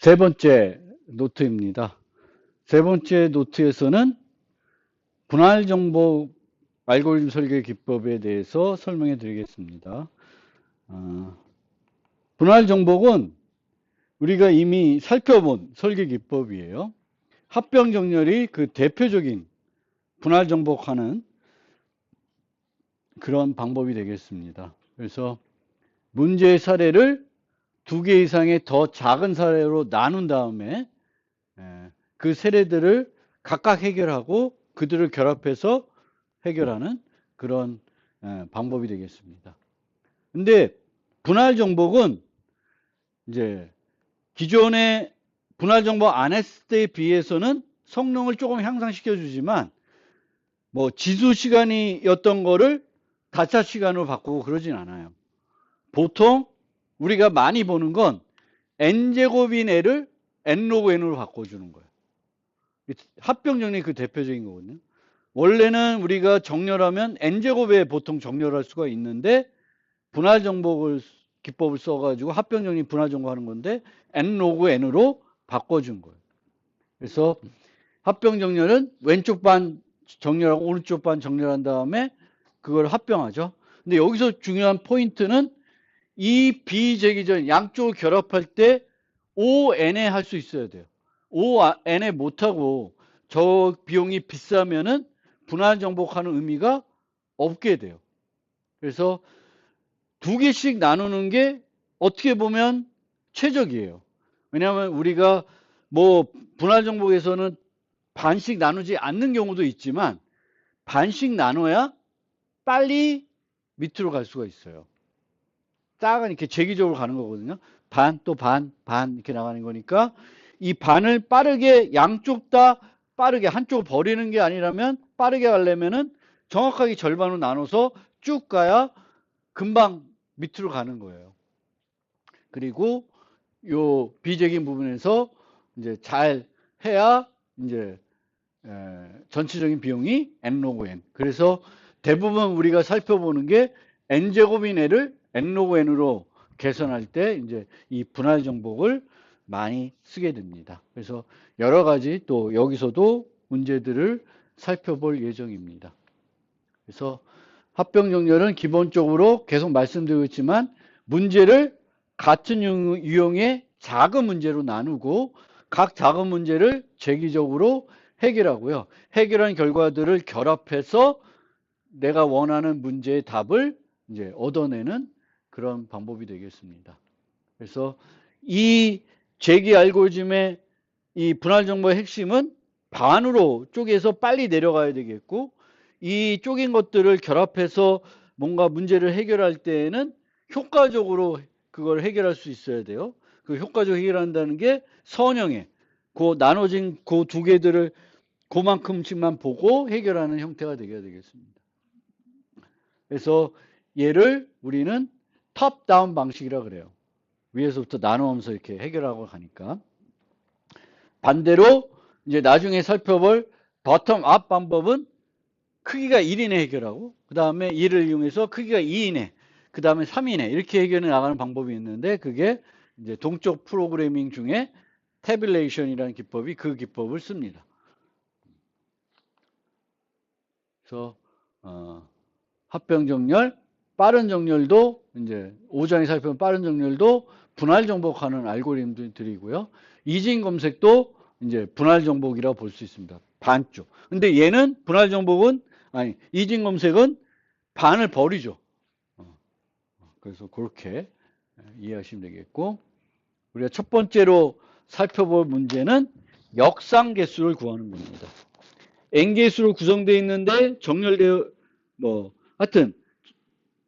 세 번째 노트입니다. 세 번째 노트에서는 분할 정보 알고리즘 설계 기법에 대해서 설명해 드리겠습니다. 분할 정복은 우리가 이미 살펴본 설계 기법이에요. 합병 정렬이 그 대표적인 분할 정복하는 그런 방법이 되겠습니다. 그래서 문제의 사례를 두 개 이상의 더 작은 사례로 나눈 다음에 그 사례들을 각각 해결하고 그들을 결합해서 해결하는 그런 방법이 되겠습니다. 근데 분할 정복은 이제 기존의 분할 정복 안 했을 때에 비해서는 성능을 조금 향상시켜 주지만 뭐 지수 시간이었던 거를 다차 시간으로 바꾸고 그러진 않아요. 보통 우리가 많이 보는 건 n제곱인 애를 n로그 n으로 바꿔주는 거예요. 합병 정리 그 대표적인 거거든요. 원래는 우리가 정렬하면 n제곱에 보통 정렬할 수가 있는데 분할 정복을 기법을 써가지고 합병 정리 분할 정복하는 건데 n로그 n으로 바꿔준 거예요. 그래서 합병 정렬은 왼쪽 반 정렬하고 오른쪽 반 정렬한 다음에 그걸 합병하죠. 근데 여기서 중요한 포인트는 이 비재기전 양쪽을 결합할 때 ON에 할 수 있어야 돼요. ON에 못하고 저 비용이 비싸면은 분할 정복하는 의미가 없게 돼요. 그래서 두 개씩 나누는 게 어떻게 보면 최적이에요. 왜냐하면 우리가 뭐 분할 정복에서는 반씩 나누지 않는 경우도 있지만 반씩 나눠야 빨리 밑으로 갈 수가 있어요. 짝은 이렇게 재기적으로 가는 거거든요. 반, 또 반, 반 이렇게 나가는 거니까 이 반을 빠르게 양쪽 다 빠르게 한쪽을 버리는 게 아니라면 빠르게 가려면은 정확하게 절반으로 나눠서 쭉 가야 금방 밑으로 가는 거예요. 그리고 요 비재긴 부분에서 이제 잘 해야 이제 전체적인 비용이 n로그 n. 그래서 대부분 우리가 살펴보는 게 n제곱인 애를 n로그 n으로 계산할 때 이제 이 분할 정복을 많이 쓰게 됩니다. 그래서 여러 가지 또 여기서도 문제들을 살펴볼 예정입니다. 그래서 합병 정렬은 기본적으로 계속 말씀드리고 있지만 문제를 같은 유형의 작은 문제로 나누고 각 작은 문제를 재기적으로 해결하고요. 해결한 결과들을 결합해서 내가 원하는 문제의 답을 이제 얻어내는 그런 방법이 되겠습니다. 그래서 이 재기 알고리즘의 이 분할 정보의 핵심은 반으로 쪼개서 빨리 내려가야 되겠고 이 쪼갠 것들을 결합해서 뭔가 문제를 해결할 때에는 효과적으로 그걸 해결할 수 있어야 돼요. 그 효과적으로 해결한다는 게 선형의 그 나눠진 그 두 개들을 그만큼씩만 보고 해결하는 형태가 되어야 되겠습니다. 그래서 얘를 우리는 탑 다운 방식이라 그래요. 위에서부터 나누면서 이렇게 해결하고 가니까. 반대로 이제 나중에 살펴볼 버텀 업 방법은 크기가 1이내 해결하고 그 다음에 1을 이용해서 크기가 2이내 그 다음에 3이내 이렇게 해결해 나가는 방법이 있는데 그게 이제 동적 프로그래밍 중에 태빌레이션이라는 기법이 그 기법을 씁니다. 그래서 합병 정렬, 빠른 정렬도 이제 5장에 살펴본 빠른 정렬도 분할 정복하는 알고리즘들이고요. 이진 검색도 이제 분할 정복이라고 볼 수 있습니다. 반쪽. 근데 얘는 분할 정복은 아니 이진 검색은 반을 버리죠. 그래서 그렇게 이해하시면 되겠고 우리가 첫 번째로 살펴볼 문제는 역상 개수를 구하는 겁니다. n 개수로 구성되어 있는데 정렬되어 뭐 하여튼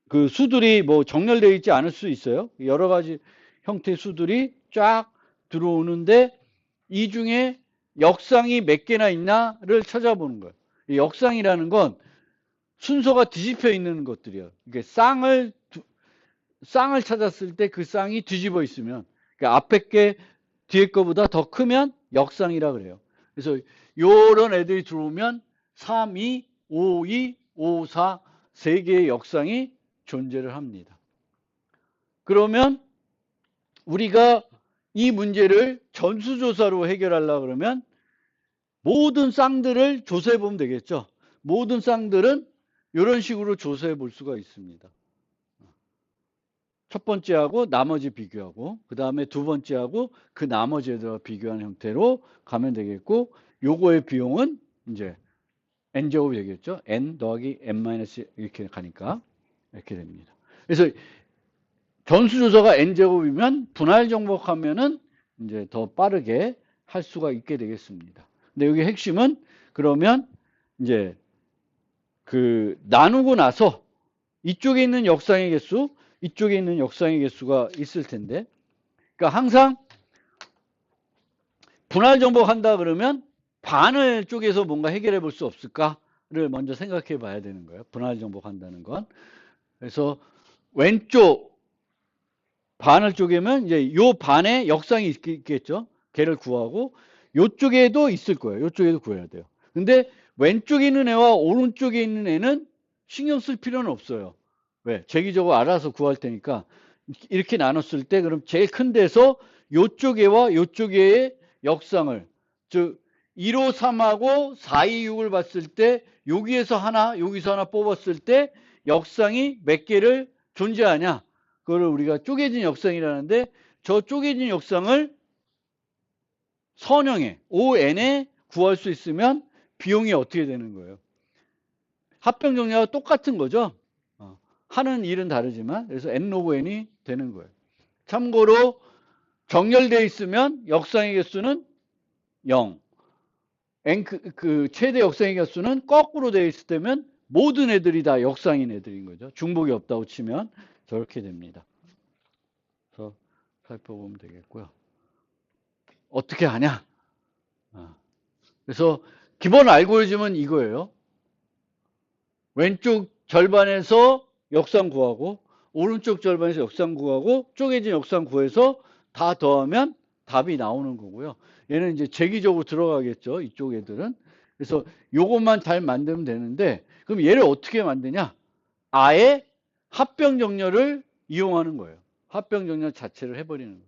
그 수들이 뭐 정렬되어 있지 않을 수 있어요. 여러 가지 형태의 수들이 쫙 들어오는데 이 중에 역상이 몇 개나 있나를 찾아보는 거예요. 이 역상이라는 건 순서가 뒤집혀 있는 것들이에요. 이게 쌍을 찾았을 때 그 쌍이 뒤집어 있으면 그러니까 앞에 게 뒤에 거보다 더 크면 역상이라 그래요. 그래서 요런 애들이 들어오면 3, 2, 5, 2, 5, 4 세 개의 역상이 존재를 합니다. 그러면 우리가 이 문제를 전수조사로 해결하려고 그러면 모든 쌍들을 조사해 보면 되겠죠. 모든 쌍들은 이런 식으로 조사해 볼 수가 있습니다. 첫 번째하고 나머지 비교하고, 그 다음에 두 번째하고 그 나머지 애들과 비교하는 형태로 가면 되겠고, 요거의 비용은 이제 n제곱이 되겠죠. n 더하기 n 이렇게 가니까 이렇게 됩니다. 그래서 전수조사가 n제곱이면 분할 정복하면은 이제 더 빠르게 할 수가 있게 되겠습니다. 근데 여기 핵심은 그러면 이제 그 나누고 나서 이쪽에 있는 역상의 개수, 이쪽에 있는 역상의 개수가 있을 텐데, 그러니까 항상 분할 정복한다 그러면 반을 쪼개서 뭔가 해결해 볼 수 없을까를 먼저 생각해 봐야 되는 거예요. 분할 정복한다는 건. 그래서 왼쪽 반을 쪼개면 이제 요 반에 역상이 있겠죠. 걔를 구하고 요쪽에도 있을 거예요. 요쪽에도 구해야 돼요. 근데 왼쪽에 있는 애와 오른쪽에 있는 애는 신경 쓸 필요는 없어요. 왜? 제기적으로 알아서 구할 테니까 이렇게 나눴을 때 그럼 제일 큰 데서 요쪽 애와 요쪽 애의 역상을, 즉 1호 3하고 4, 2, 6을 봤을 때 여기에서 하나 여기서 하나 뽑았을 때 역상이 몇 개를 존재하냐, 그거를 우리가 쪼개진 역상이라는데, 저 쪼개진 역상을 선형에 ON에 구할 수 있으면 비용이 어떻게 되는 거예요? 합병 정리와 똑같은 거죠. 하는 일은 다르지만, 그래서 n 로그 n이 되는 거예요. 참고로 정렬되어 있으면 역상의 개수는 0, n 그 최대 역상의 개수는 거꾸로 되어 있을 때면 모든 애들이 다 역상인 애들인 거죠. 중복이 없다고 치면 저렇게 됩니다. 그래서 살펴보면 되겠고요. 어떻게 하냐? 그래서 기본 알고리즘은 이거예요. 왼쪽 절반에서 역상 구하고 오른쪽 절반에서 역상 구하고 쪼개진 역상 구해서 다 더하면 답이 나오는 거고요. 얘는 이제 재기적으로 들어가겠죠. 이쪽 애들은. 그래서 요것만 잘 만들면 되는데, 그럼 얘를 어떻게 만드냐? 아예 합병 정렬을 이용하는 거예요. 합병 정렬 자체를 해버리는 거예요.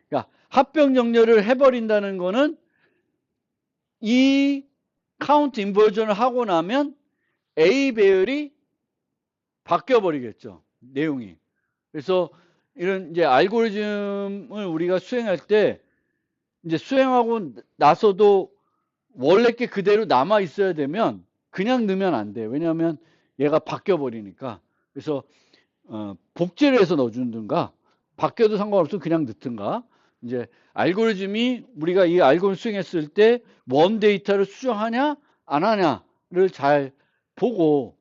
그러니까 합병 정렬을 해버린다는 거는 이 카운트 인버전을 하고 나면 A 배열이 바뀌어 버리겠죠. 내용이. 그래서 이런 이제 알고리즘을 우리가 수행할 때 이제 수행하고 나서도 원래 게 그대로 남아 있어야 되면 그냥 넣으면 안 돼요. 왜냐하면 얘가 바뀌어 버리니까. 그래서 복제를 해서 넣어주든가, 바뀌어도 상관없으면 그냥 넣든가. 이제 알고리즘이, 우리가 이 알고리즘 수행했을 때 원 데이터를 수정하냐 안 하냐를 잘 보고,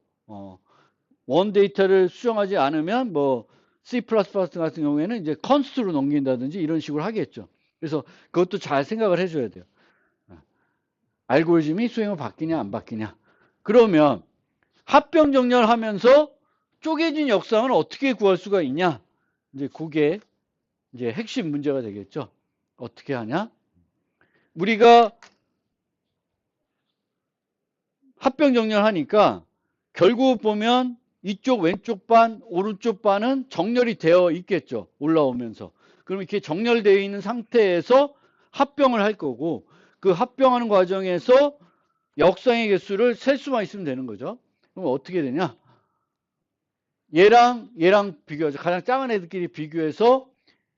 원 데이터를 수정하지 않으면 뭐 C++ 같은 경우에는 이제 컨스트로 넘긴다든지 이런 식으로 하겠죠. 그래서 그것도 잘 생각을 해줘야 돼요. 알고리즘이 수행을 바뀌냐 안 바뀌냐. 그러면 합병 정렬하면서 쪼개진 역상을 어떻게 구할 수가 있냐? 이제 그게 이제 핵심 문제가 되겠죠. 어떻게 하냐? 우리가 합병 정렬하니까 결국 보면 이쪽 왼쪽 반, 오른쪽 반은 정렬이 되어 있겠죠. 올라오면서. 그럼 이렇게 정렬되어 있는 상태에서 합병을 할 거고, 그 합병하는 과정에서 역상의 개수를 셀 수만 있으면 되는 거죠. 그럼 어떻게 되냐? 얘랑 비교하죠. 가장 작은 애들끼리 비교해서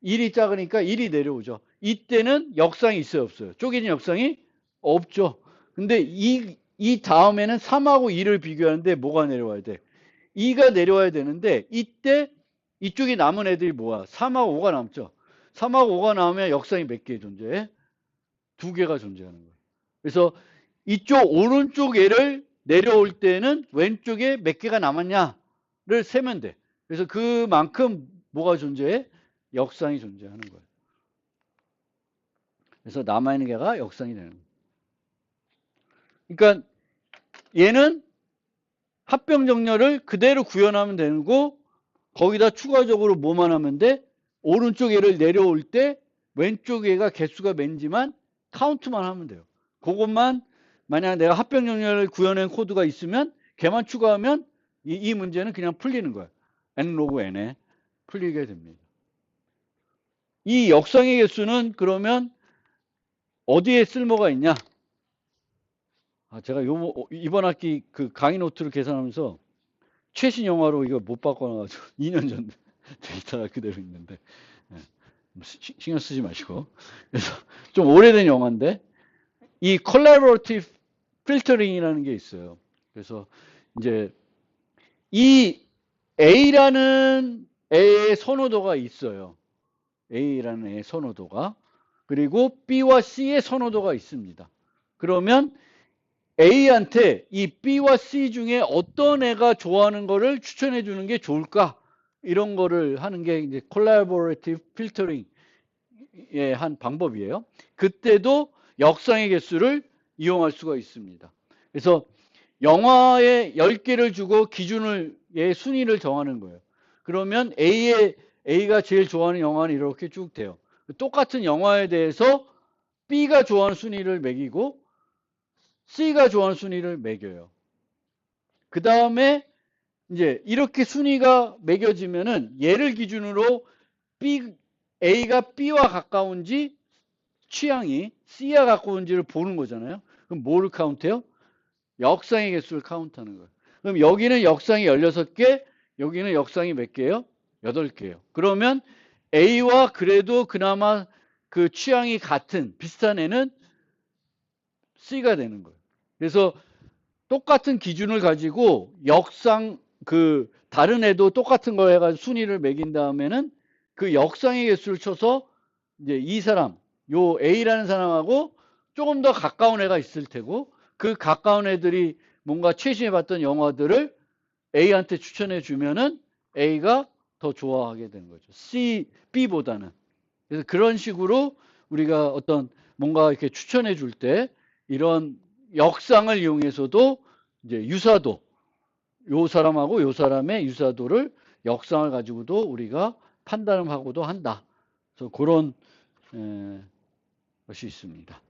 1이 작으니까 1이 내려오죠. 이때는 역상이 있어요, 없어요? 쪼개진 역상이 없죠. 근데 이 다음에는 3하고 2를 비교하는데 뭐가 내려와야 돼? 2가 내려와야 되는데, 이때 이쪽에 남은 애들이 뭐야? 3하고 5가 남죠. 3하고 5가 나오면 역상이 몇 개 존재해? 2개가 존재하는 거예요. 그래서 이쪽 오른쪽 애를 내려올 때는 왼쪽에 몇 개가 남았냐를 세면 돼. 그래서 그만큼 뭐가 존재해? 역상이 존재하는 거예요. 그래서 남아있는 개가 역상이 되는 거예요. 그러니까 얘는 합병 정렬을 그대로 구현하면 되는 거, 거기다 추가적으로 뭐만 하면 돼? 오른쪽 애를 내려올 때 왼쪽 애가 개수가 맨지만 카운트만 하면 돼요. 그것만, 만약 내가 합병 정렬을 구현한 코드가 있으면 걔만 추가하면 이 문제는 그냥 풀리는 거예요. n 로그 n에 풀리게 됩니다. 이 역상의 개수는 그러면 어디에 쓸모가 있냐? 제가 이번 학기 그 강의 노트를 계산하면서 최신 영화로 이거 못 바꿔놔가지고 2년 전 데이터가 그대로 있는데 신경 쓰지 마시고. 그래서 좀 오래된 영화인데 이 콜라보레이티브 필터링이라는 게 있어요. 그래서 이제 이 A라는 애의 선호도가 있어요. A라는 애의 선호도가. 그리고 B와 C의 선호도가 있습니다. 그러면 A한테 이 B와 C 중에 어떤 애가 좋아하는 거를 추천해 주는 게 좋을까? 이런 거를 하는 게 이제 콜라보레이티브 필터링의 한 방법이에요. 그때도 역상의 개수를 이용할 수가 있습니다. 그래서 영화에 10개를 주고 기준을, 의 순위를 정하는 거예요. 그러면 A가 제일 좋아하는 영화는 이렇게 쭉 돼요. 똑같은 영화에 대해서 B가 좋아하는 순위를 매기고 C가 좋아하는 순위를 매겨요. 그 다음에 이제 이렇게 순위가 매겨지면은 얘를 기준으로 A가 B와 가까운지 취향이 C와 가까운지를 보는 거잖아요. 그럼 뭐를 카운트해요? 역상의 개수를 카운트하는 거예요. 그럼 여기는 역상이 16개, 여기는 역상이 몇 개예요? 8개예요. 그러면 A와 그래도 그나마 그 취향이 같은 비슷한 애는 C가 되는 거예요. 그래서 똑같은 기준을 가지고 역상 그 다른 애도 똑같은 걸 해가지고 순위를 매긴 다음에는 그 역상의 개수를 쳐서 이제 이 사람, 요 A라는 사람하고 조금 더 가까운 애가 있을 테고 그 가까운 애들이 뭔가 최신에 봤던 영화들을 A한테 추천해 주면은 A가 더 좋아하게 되는 거죠. B보다는. 그래서 그런 식으로 우리가 어떤 뭔가 이렇게 추천해 줄 때 이런 역상을 이용해서도 이제 유사도, 요 사람하고 요 사람의 유사도를 역상을 가지고도 우리가 판단을 하고도 한다. 그래서 그런 것이 있습니다.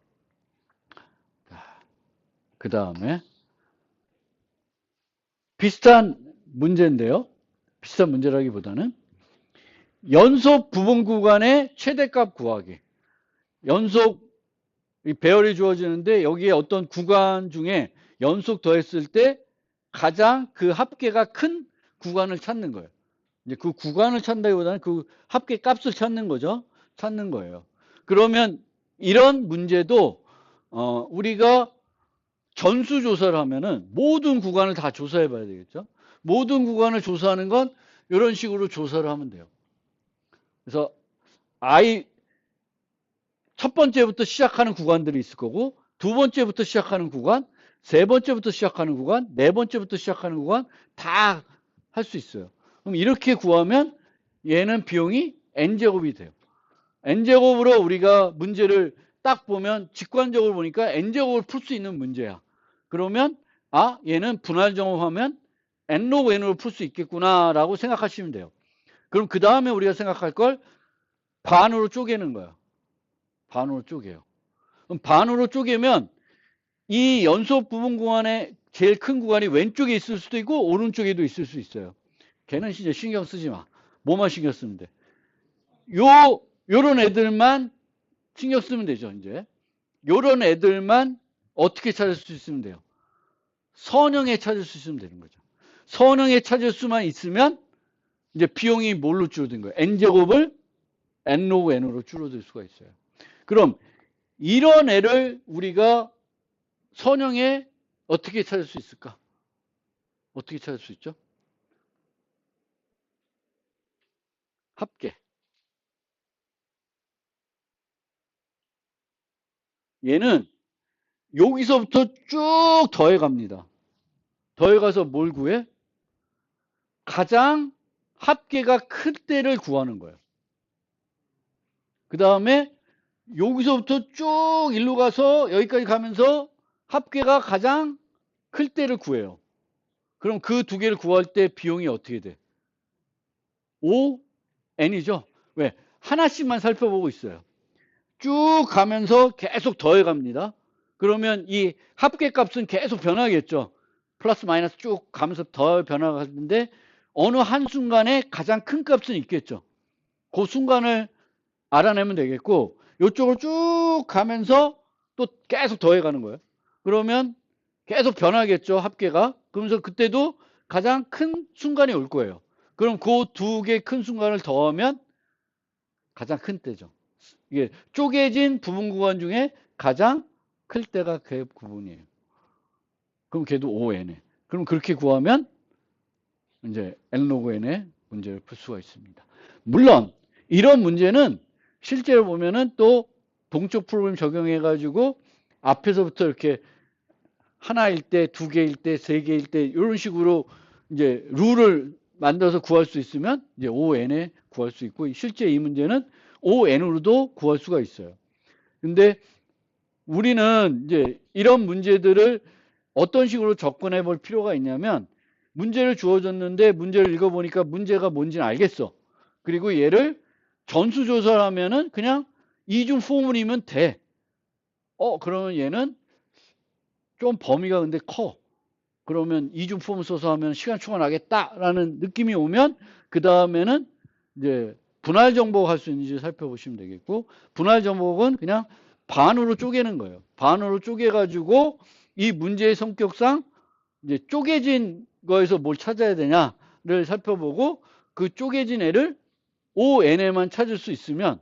그 다음에 비슷한 문제인데요. 비슷한 문제라기보다는 연속 부분 구간의 최대값 구하기. 연속 배열이 주어지는데 여기에 어떤 구간 중에 연속 더했을 때 가장 그 합계가 큰 구간을 찾는 거예요. 이제 그 구간을 찾는다기보다는 그 합계 값을 찾는 거죠. 찾는 거예요. 그러면 이런 문제도 우리가 전수조사를 하면은 모든 구간을 다 조사해 봐야 되겠죠. 모든 구간을 조사하는 건 이런 식으로 조사를 하면 돼요. 그래서 첫 번째부터 시작하는 구간들이 있을 거고 두 번째부터 시작하는 구간, 세 번째부터 시작하는 구간, 네 번째부터 시작하는 구간 다 할 수 있어요. 그럼 이렇게 구하면 얘는 비용이 n제곱이 돼요. n제곱으로 우리가 문제를 딱 보면 직관적으로 보니까 n제곱을 풀 수 있는 문제야. 그러면 얘는 분할 정업하면 n로그 n으로 풀 수 있겠구나라고 생각하시면 돼요. 그럼 그 다음에 우리가 생각할 걸 반으로 쪼개는 거야. 반으로 쪼개요. 그럼 반으로 쪼개면 이 연속 부분 구간의 제일 큰 구간이 왼쪽에 있을 수도 있고 오른쪽에도 있을 수 있어요. 걔는 진짜 신경 쓰지 마. 뭐만 신경 쓰면 돼. 요런 애들만 신경 쓰면 되죠, 이제. 요런 애들만 어떻게 찾을 수 있으면 돼요. 선형에 찾을 수 있으면 되는 거죠. 선형에 찾을 수만 있으면 이제 비용이 뭘로 줄어든 거예요? n제곱을 n로그 n으로 줄어들 수가 있어요. 그럼 이런 애를 우리가 선형에 어떻게 찾을 수 있을까? 어떻게 찾을 수 있죠? 합계. 얘는 여기서부터 쭉 더해 갑니다. 더해 가서 뭘 구해? 가장 합계가 클 때를 구하는 거예요. 그 다음에 여기서부터 쭉 일로 가서 여기까지 가면서 합계가 가장 클 때를 구해요. 그럼 그 두 개를 구할 때 비용이 어떻게 돼? O, N이죠? 왜? 하나씩만 살펴보고 있어요. 쭉 가면서 계속 더해 갑니다. 그러면 이 합계값은 계속 변하겠죠. 플러스 마이너스 쭉 가면서 더 변화가 하는데 어느 한순간에 가장 큰 값은 있겠죠. 그 순간을 알아내면 되겠고, 이쪽으로 쭉 가면서 또 계속 더해가는 거예요. 그러면 계속 변하겠죠, 합계가. 그러면서 그때도 가장 큰 순간이 올 거예요. 그럼 그 두 개 큰 순간을 더하면 가장 큰 때죠. 이게 쪼개진 부분 구간 중에 가장 클 때가 그 부분이에요. 그럼 걔도 5n에. 그럼 그렇게 구하면 이제 n 로그 n의 문제를 풀 수가 있습니다. 물론 이런 문제는 실제로 보면은 또 동적 프로그램 적용해 가지고 앞에서부터 이렇게 하나일 때, 두 개일 때, 세 개일 때 이런 식으로 이제 룰을 만들어서 구할 수 있으면 이제 5n에 구할 수 있고, 실제 이 문제는 5n으로도 구할 수가 있어요. 근데 우리는 이제 이런 문제들을 어떤 식으로 접근해 볼 필요가 있냐면, 문제를 주어졌는데 문제를 읽어보니까 문제가 뭔지는 알겠어. 그리고 얘를 전수조사를 하면은 그냥 이중 포물이면 돼. 그러면 얘는 좀 범위가 근데 커. 그러면 이중 포물 써서 하면 시간 초과나겠다라는 느낌이 오면 그 다음에는 이제 분할 정복 할 수 있는지 살펴보시면 되겠고, 분할 정복은 그냥 반으로 쪼개는 거예요. 반으로 쪼개가지고 이 문제의 성격상 이제 쪼개진 거에서 뭘 찾아야 되냐를 살펴보고, 그 쪼개진 애를 ON에만 찾을 수 있으면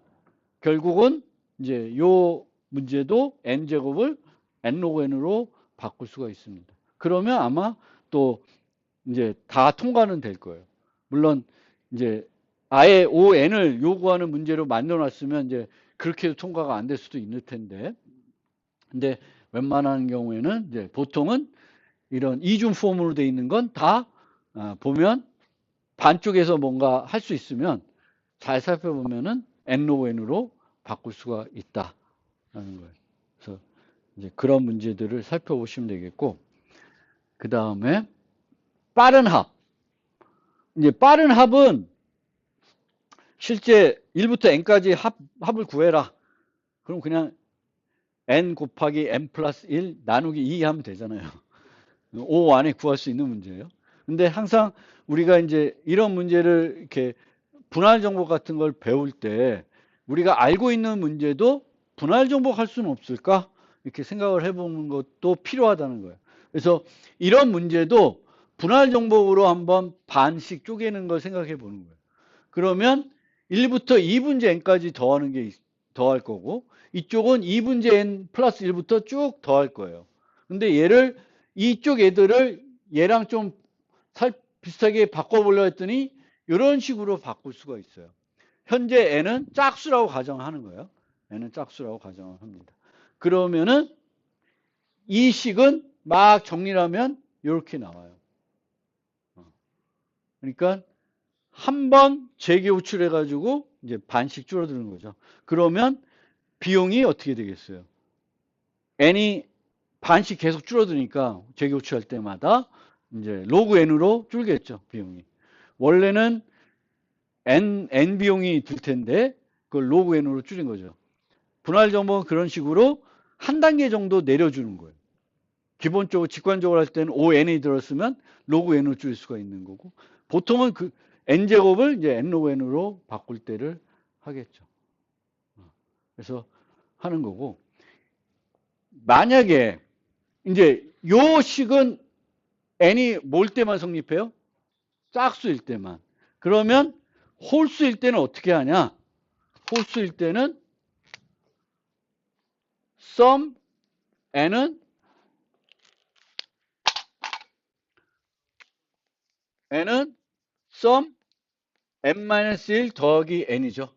결국은 이제 요 문제도 n제곱을 n 로그 n으로 바꿀 수가 있습니다. 그러면 아마 또 이제 다 통과는 될 거예요. 물론 이제 아예 ON을 요구하는 문제로 만들어 놨으면 이제 그렇게 해도 통과가 안 될 수도 있을 텐데, 근데 웬만한 경우에는 이제 보통은 이런 이중 폼으로 돼 있는 건 다 보면 반쪽에서 뭔가 할 수 있으면 잘 살펴보면은 n 로그 n으로 바꿀 수가 있다라는 거예요. 그래서 이제 그런 문제들을 살펴보시면 되겠고, 그 다음에 빠른 합. 이제 빠른 합은 실제 1부터 n까지 합을 구해라. 그럼 그냥 n 곱하기 n 플러스 1 나누기 2 하면 되잖아요. 5 안에 구할 수 있는 문제예요. 근데 항상 우리가 이제 이런 문제를 이렇게 분할 정복 같은 걸 배울 때 우리가 알고 있는 문제도 분할 정복할 수는 없을까? 이렇게 생각을 해보는 것도 필요하다는 거예요. 그래서 이런 문제도 분할 정복으로 한번 반씩 쪼개는 걸 생각해 보는 거예요. 그러면 1부터 2분제 n까지 더하는 게 더할 거고, 이쪽은 2분제 n 플러스 1부터 쭉 더할 거예요. 근데 얘를 이쪽 애들을 얘랑 좀 비슷하게 바꿔보려 했더니 이런 식으로 바꿀 수가 있어요. 현재 n은 짝수라고 가정하는 거예요. n은 짝수라고 가정을 합니다. 그러면은 이 식은 막 정리를 하면 이렇게 나와요. 그러니까 한 번 재교출해 가지고 이제 반씩 줄어드는 거죠. 그러면 비용이 어떻게 되겠어요? n이 반씩 계속 줄어드니까 재교출할 때마다 이제 로그 n으로 줄겠죠, 비용이. 원래는 n 비용이 들 텐데 그걸 로그 n으로 줄인 거죠. 분할 정보는 그런 식으로 한 단계 정도 내려주는 거예요. 기본적으로 직관적으로 할 때는 ON이 들었으면 로그 n으로 줄일 수가 있는 거고, 보통은 그 n제곱을 이제 n 로그 n으로 바꿀 때를 하겠죠. 그래서 하는 거고, 만약에 이제 요 식은 n이 뭘 때만 성립해요? 짝수일 때만. 그러면 홀수일 때는 어떻게 하냐? 홀수일 때는 sum n은 sum n-1 더하기 n이죠.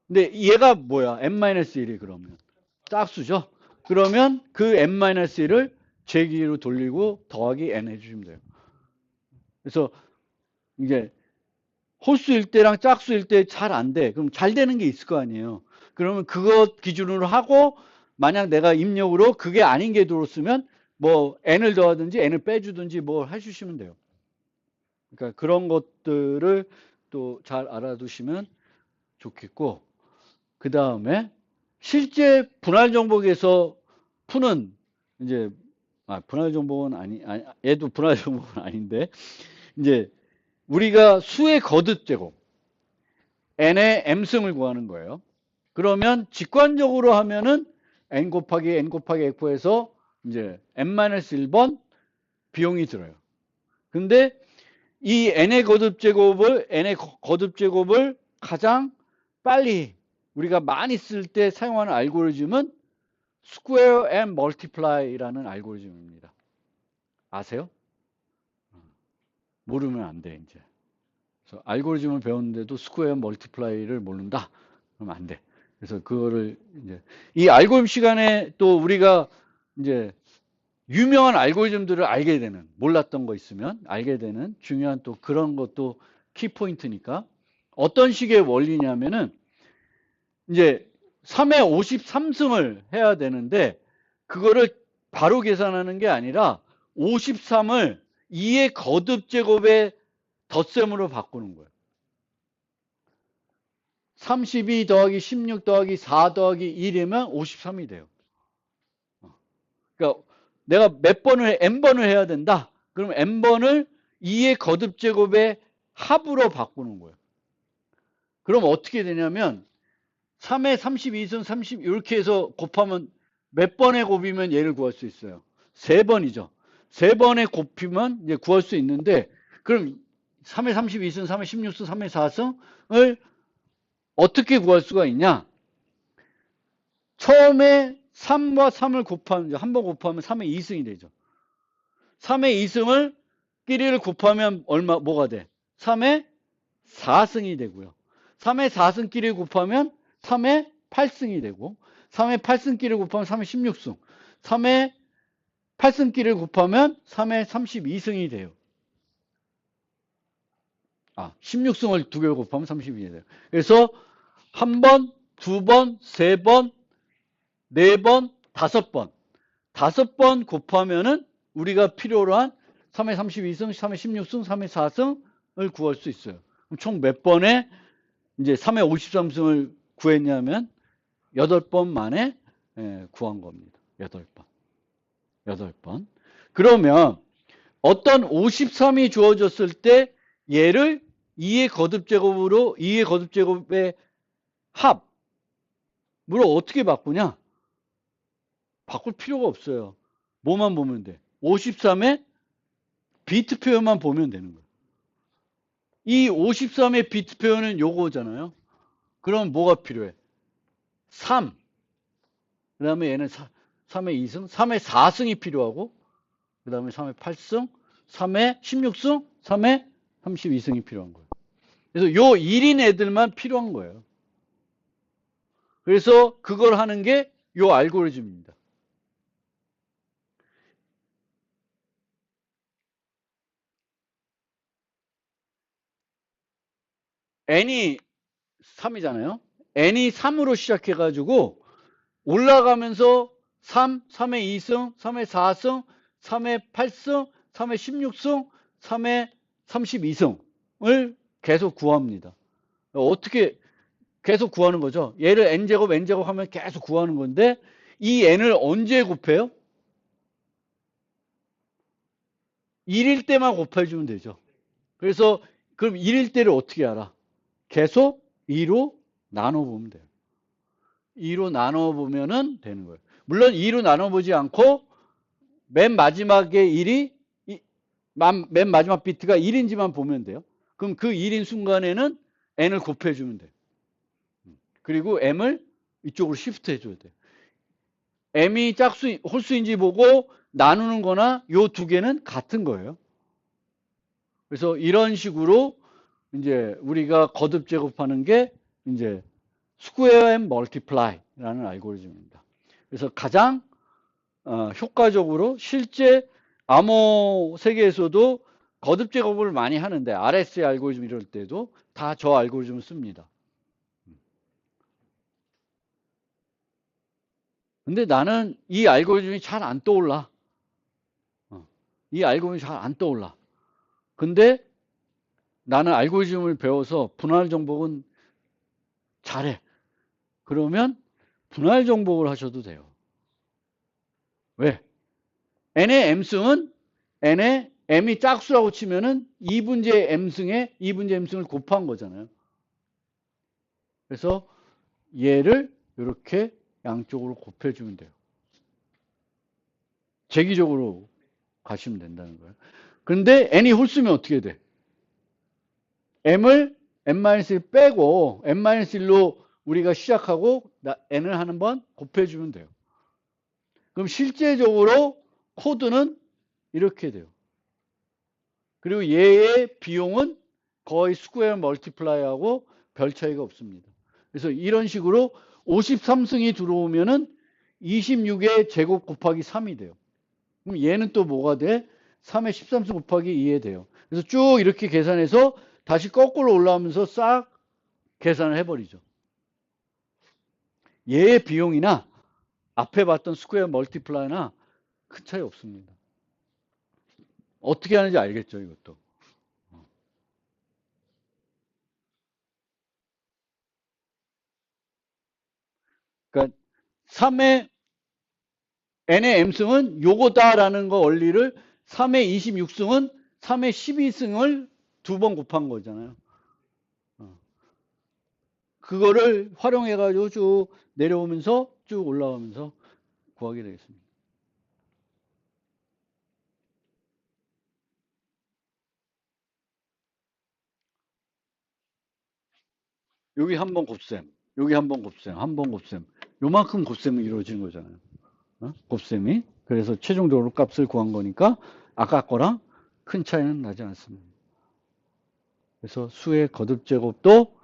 근데 얘가 뭐야? n-1이 그러면 짝수죠. 그러면 그 n-1을 제기로 돌리고 더하기 n 해주시면 돼요. 그래서 이게 홀수일 때랑 짝수일 때 잘 안 돼. 그럼 잘 되는 게 있을 거 아니에요. 그러면 그것 기준으로 하고, 만약 내가 입력으로 그게 아닌 게 들어왔으면 뭐 n을 더하든지 n을 빼주든지 뭐 해주시면 돼요. 그러니까 그런 것들을 또 잘 알아두시면 좋겠고, 그 다음에 실제 분할 정복에서 푸는 이제 분할 정복은 얘도 분할 정복은 아닌데, 이제 우리가 수의 거듭 제곱 n의 m승을 구하는 거예요. 그러면 직관적으로 하면은 n 곱하기 n 곱하기 f에서 이제 n-1번 비용이 들어요. 근데 이 n의 거듭 제곱을 가장 빨리 우리가 많이 쓸 때 사용하는 알고리즘은 square and multiply라는 알고리즘입니다. 아세요? 모르면 안 돼, 이제. 그래서 알고리즘을 배웠는데도 스퀘어 멀티플라이를 모른다? 그러면 안 돼. 그래서 그거를 이제 이 알고리즘 시간에 또 우리가 이제 유명한 알고리즘들을 알게 되는, 몰랐던 거 있으면 알게 되는 중요한 또 그런 것도 키포인트니까. 어떤 식의 원리냐면은 이제 3의 53승을 해야 되는데 그거를 바로 계산하는 게 아니라 53을 2의 거듭 제곱의 덧셈으로 바꾸는 거예요. 32 더하기 16 더하기 4 더하기 1이면 53이 돼요. 그러니까 내가 몇 번을 n번을 해야 된다. 그럼 n번을 2의 거듭 제곱의 합으로 바꾸는 거예요. 그럼 어떻게 되냐면 3의 32승 30 이렇게 해서 곱하면 몇 번의 곱이면 얘를 구할 수 있어요? 3번이죠. 3번의 곱이면 이제 구할 수 있는데 그럼 3의 32승, 3의 16승, 3의 4승을 어떻게 구할 수가 있냐? 처음에 3과 3을 곱하면, 한 번 곱하면 3의 2승이 되죠. 3의 2승을 끼리를 곱하면 뭐가 돼? 3의 4승이 되고요. 3의 4승 끼리 곱하면 3의 8승이 되고, 3의 8승 끼리 곱하면 3의 16승, 3의 8승 끼리 곱하면 3의 32승이 돼요. 16승을 두 개를 곱하면 32이 돼요. 그래서 한 번, 두 번, 세 번, 네 번, 5번. 5번 곱하면은 우리가 필요로 한 3의 32승, 3의 16승, 3의 4승을 구할 수 있어요. 총 몇 번에 이제 3의 53승을 구했냐면 8번 만에 구한 겁니다. 8번. 8번. 그러면 어떤 53이 주어졌을 때 얘를 2의 거듭제곱으로 2의 거듭제곱의 합으로 어떻게 바꾸냐? 바꿀 필요가 없어요. 뭐만 보면 돼? 53의 비트 표현만 보면 되는 거예요. 이 53의 비트 표현은 요거잖아요. 그럼 뭐가 필요해? 3. 그 다음에 얘는 3의 2승, 3의 4승이 필요하고, 그 다음에 3의 8승, 3의 16승, 3의 32승이 필요한 거예요. 그래서 요 1인 애들만 필요한 거예요. 그래서 그걸 하는 게 요 알고리즘입니다. n이 3이잖아요. n이 3으로 시작해가지고 올라가면서 3, 3의 2승, 3의 4승, 3의 8승, 3의 16승, 3의 32승을 계속 구합니다. 어떻게 계속 구하는 거죠? 얘를 n제곱, n제곱 하면 계속 구하는 건데 이 n을 언제 곱해요? 1일 때만 곱해주면 되죠. 그래서 그럼 1일 때를 어떻게 알아? 계속 2로 나눠보면 돼요. 2로 나눠보면 되는 거예요. 물론 2로 나눠보지 않고 맨 마지막에 1이 맨 마지막 비트가 1인지만 보면 돼요. 그럼 그 1인 순간에는 n을 곱해주면 돼요. 그리고 m을 이쪽으로 시프트 해줘야 돼요. m이 짝수, 홀수인지 보고 나누는 거나 요 두 개는 같은 거예요. 그래서 이런 식으로 이제 우리가 거듭 제곱하는 게 이제 스퀘어 앤 멀티플라이라는 알고리즘입니다. 그래서 가장 효과적으로 실제 암호 세계에서도 거듭 제곱을 많이 하는데 RSA 알고리즘 이럴 때도 다 저 알고리즘을 씁니다. 근데 나는 이 알고리즘이 잘 안 떠올라. 이 알고리즘이 잘 안 떠올라. 근데 나는 알고리즘을 배워서 분할 정복은 잘해. 그러면 분할 정복을 하셔도 돼요. 왜? n의 m승은 n의 m이 짝수라고 치면은 2분의 m승에 2분의 m승을 곱한 거잖아요. 그래서 얘를 이렇게 양쪽으로 곱해주면 돼요. 재기적으로 가시면 된다는 거예요. 그런데 n이 홀수면 어떻게 돼? m을 n-1 빼고 n-1로 우리가 시작하고 n을 한 번 곱해주면 돼요. 그럼 실제적으로 코드는 이렇게 돼요. 그리고 얘의 비용은 거의 스퀘어 멀티플라이하고 별 차이가 없습니다. 그래서 이런 식으로 53승이 들어오면은 26의 제곱 곱하기 3이 돼요. 그럼 얘는 또 뭐가 돼? 3의 13승 곱하기 2에 돼요. 그래서 쭉 이렇게 계산해서 다시 거꾸로 올라오면서 싹 계산을 해버리죠. 얘의 비용이나 앞에 봤던 스퀘어 멀티플라이나 큰 차이 없습니다. 어떻게 하는지 알겠죠, 이것도. 그러니까 3의 n의 m승은 요거다라는 거 원리를 3의 26승은 3의 12승을 두 번 곱한 거잖아요. 그거를 활용해가지고 쭉 내려오면서 쭉 올라오면서 구하게 되겠습니다. 여기 한 번 곱셈, 여기 한 번 곱셈, 한 번 곱셈. 요만큼 곱셈이 이루어지는 거잖아요. 곱셈이. 그래서 최종적으로 값을 구한 거니까 아까 거랑 큰 차이는 나지 않습니다. 그래서 수의 거듭 제곱도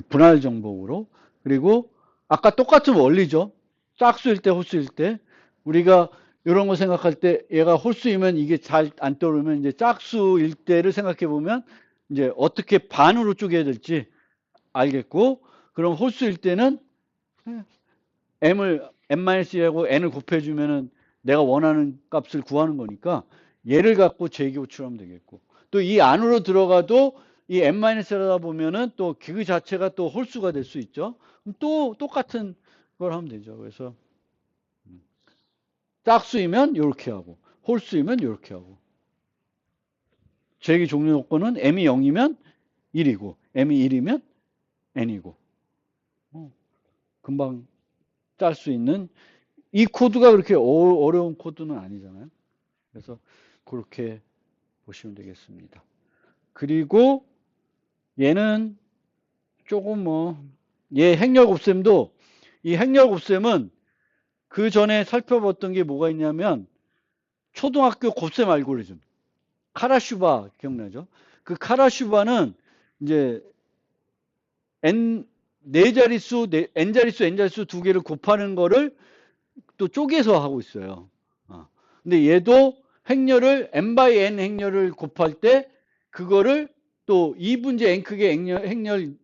분할 정복으로, 그리고 아까 똑같은 원리죠. 짝수일 때 홀수일 때 우리가 이런 거 생각할 때 얘가 홀수이면 이게 잘 안 떠오르면 이제 짝수일 때를 생각해 보면 이제 어떻게 반으로 쪼개야 될지 알겠고, 그럼 홀수일 때는 m을 n-1하고 n을 곱해주면은 내가 원하는 값을 구하는 거니까 얘를 갖고 재기호출하면 되겠고, 또 이 안으로 들어가도 이 n-를 보면은 또 그 자체가 또 홀수가 될 수 있죠. 그럼 또 똑같은 걸 하면 되죠. 그래서 짝수이면 이렇게 하고 홀수이면 이렇게 하고, 재기 종료 요건은 m이 0이면 1이고 m이 1이면 n이고, 금방 짤 수 있는, 이 코드가 그렇게 어려운 코드는 아니잖아요. 그래서 그렇게 보시면 되겠습니다. 그리고 얘는 조금 얘 행렬 곱셈도, 이 행렬 곱셈은 그 전에 살펴봤던 게 뭐가 있냐면 초등학교 곱셈 알고리즘, 카라슈바 기억나죠? 그 카라슈바는 이제 네 자릿수, n자릿수 두 개를 곱하는 거를 또 쪼개서 하고 있어요. 근데 얘도 행렬을 n by n 행렬을 곱할 때 그거를 또 2분의 n 크기의 행렬을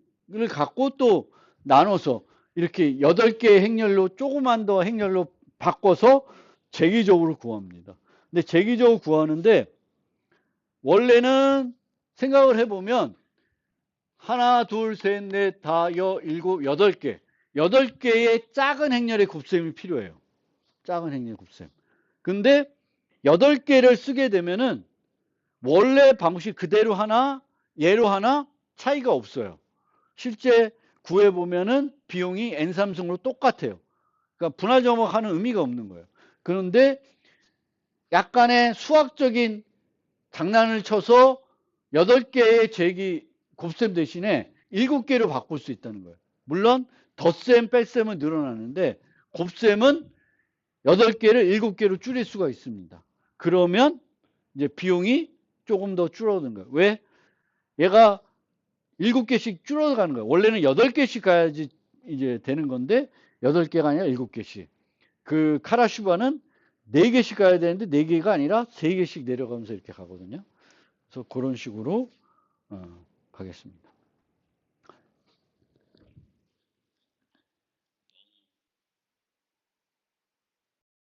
갖고 또 나눠서 이렇게 8개의 행렬로 조그만 더 행렬로 바꿔서 재기적으로 구합니다. 근데 재기적으로 구하는데 원래는 생각을 해보면 하나, 둘, 셋, 넷, 다, 일곱, 8개. 8개의 작은 행렬의 곱셈이 필요해요. 작은 행렬 곱셈. 근데 8개를 쓰게 되면은 원래 방식 그대로 하나, 얘로 하나 차이가 없어요. 실제 구해보면은 비용이 n3승으로 똑같아요. 그러니까 분할 점막하는 의미가 없는 거예요. 그런데 약간의 수학적인 장난을 쳐서 8개의 제기 곱셈 대신에 7개로 바꿀 수 있다는 거예요. 물론 덧셈, 뺄셈은 늘어나는데 곱셈은 8개를 7개로 줄일 수가 있습니다. 그러면 이제 비용이 조금 더 줄어드는 거예요. 왜? 얘가 7개씩 줄어가는 거예요. 원래는 8개씩 가야지 이제 되는 건데 8개가 아니라 7개씩. 그 카라슈바는 4개씩 가야 되는데 4개가 아니라 3개씩 내려가면서 이렇게 가거든요. 그래서 그런 식으로 가겠습니다.